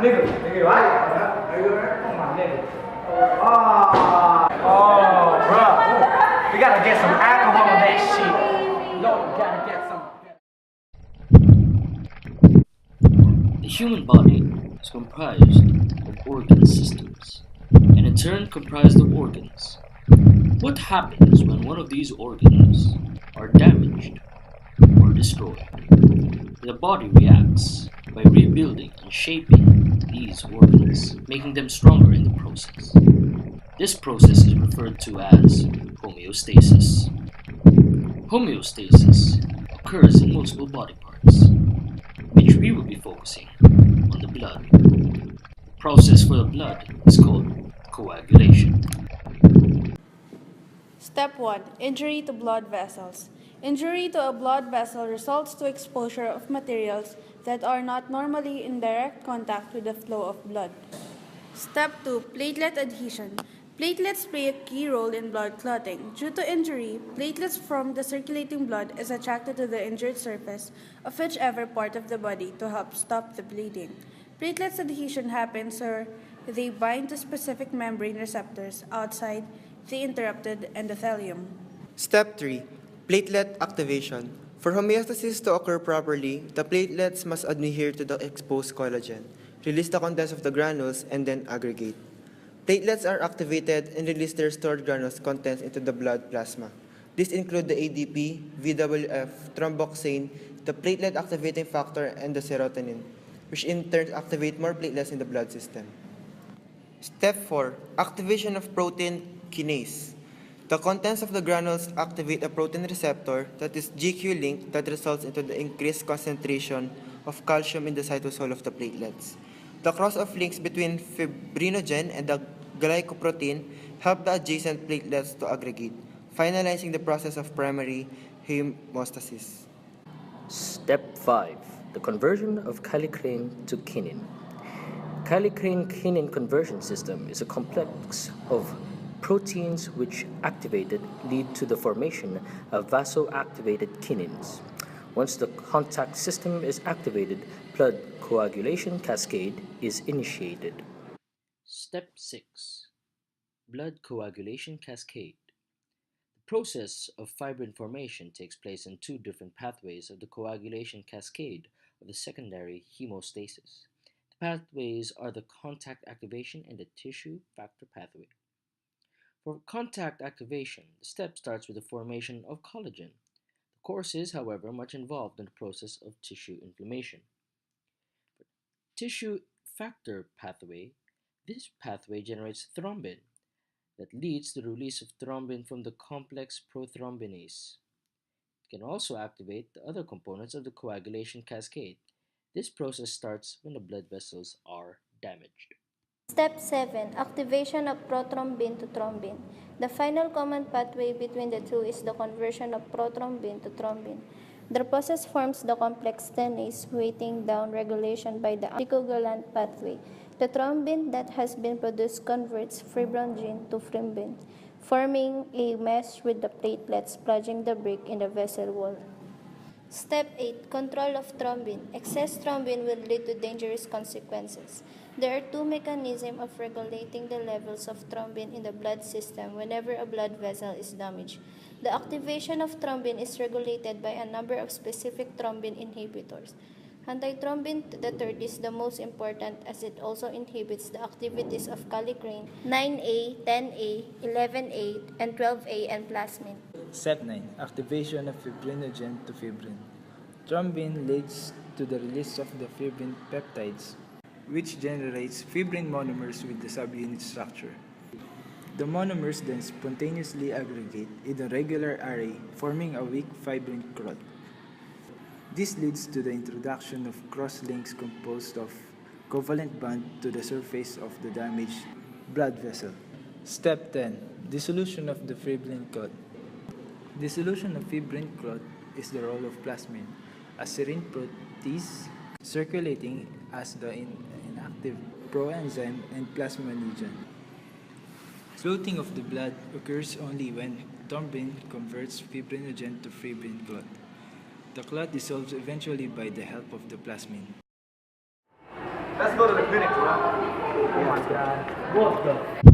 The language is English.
Nigga, right? Oh my nigga. Oh, bro. We gotta get some alcohol on that shit. No, we gotta get some. The human body is comprised of organ systems, and in turn comprised of organs. What happens when one of these organs are damaged or destroyed? The body reacts by rebuilding and shaping these organs, making them stronger in the process. This process is referred to as homeostasis. Homeostasis occurs in multiple body parts, which we will be focusing on the blood. The process for the blood is called coagulation. Step 1. Injury to blood vessels. Injury to a blood vessel results to exposure of materials that are not normally in direct contact with the flow of blood. Step 2. Platelet adhesion. Platelets play a key role in blood clotting. Due to injury, platelets from the circulating blood is attracted to the injured surface of whichever part of the body to help stop the bleeding. Platelets adhesion happens where they bind to specific membrane receptors outside the interrupted endothelium. Step 3. Platelet activation. For homeostasis to occur properly, the platelets must adhere to the exposed collagen, release the contents of the granules, and then aggregate. Platelets are activated and release their stored granules contents into the blood plasma. These include the ADP, VWF, thromboxane, the platelet activating factor, and the serotonin, which in turn activate more platelets in the blood system. Step 4. Activation of protein kinase. The contents of the granules activate a protein receptor that is GQ linked that results into the increased concentration of calcium in the cytosol of the platelets. The cross of links between fibrinogen and the glycoprotein help the adjacent platelets to aggregate, finalizing the process of primary homeostasis. Step 5. The conversion of kallikrein to kinin. Kallikrein-kinin conversion system is a complex of proteins which activated lead to the formation of vasoactivated kinins. Once the contact system is activated, blood coagulation cascade is initiated. Step 6. Blood coagulation cascade. The process of fibrin formation takes place in two different pathways of the coagulation cascade of the secondary hemostasis. The pathways are the contact activation and the tissue factor pathway. For contact activation, the step starts with the formation of collagen. The course is, however, much involved in the process of tissue inflammation. For tissue factor pathway, this pathway generates thrombin that leads to the release of thrombin from the complex prothrombinase. It can also activate the other components of the coagulation cascade. This process starts when the blood vessels are damaged. Step 7. Activation of prothrombin to thrombin. The final common pathway between the two is the conversion of prothrombin to thrombin. The process forms the complex tenase weighting down regulation by the anticoagulant pathway. The thrombin that has been produced converts fibrinogen to thrombin, forming a mesh with the platelets plunging the break in the vessel wall. Step 8. Control of thrombin. Excess thrombin will lead to dangerous consequences. There are two mechanisms of regulating the levels of thrombin in the blood system whenever a blood vessel is damaged. The activation of thrombin is regulated by a number of specific thrombin inhibitors. Antithrombin the third is the most important as it also inhibits the activities of kallikrein 9A, 10A, 11A, and 12A and plasmin. Step 9. Activation of fibrinogen to fibrin. Thrombin leads to the release of the fibrin peptides, which generates fibrin monomers with the subunit structure. The monomers then spontaneously aggregate in a regular array, forming a weak fibrin clot. This leads to the introduction of cross-links composed of covalent bond to the surface of the damaged blood vessel. Step 10. Dissolution of the fibrin clot. Dissolution of fibrin clot is the role of plasmin, a serine protease circulating as the active proenzyme and plasma legion. Clotting of the blood occurs only when thrombin converts fibrinogen to fibrin clot. The clot dissolves eventually by the help of the plasmin. Let's go to the clinic, bro. Oh my God. Go.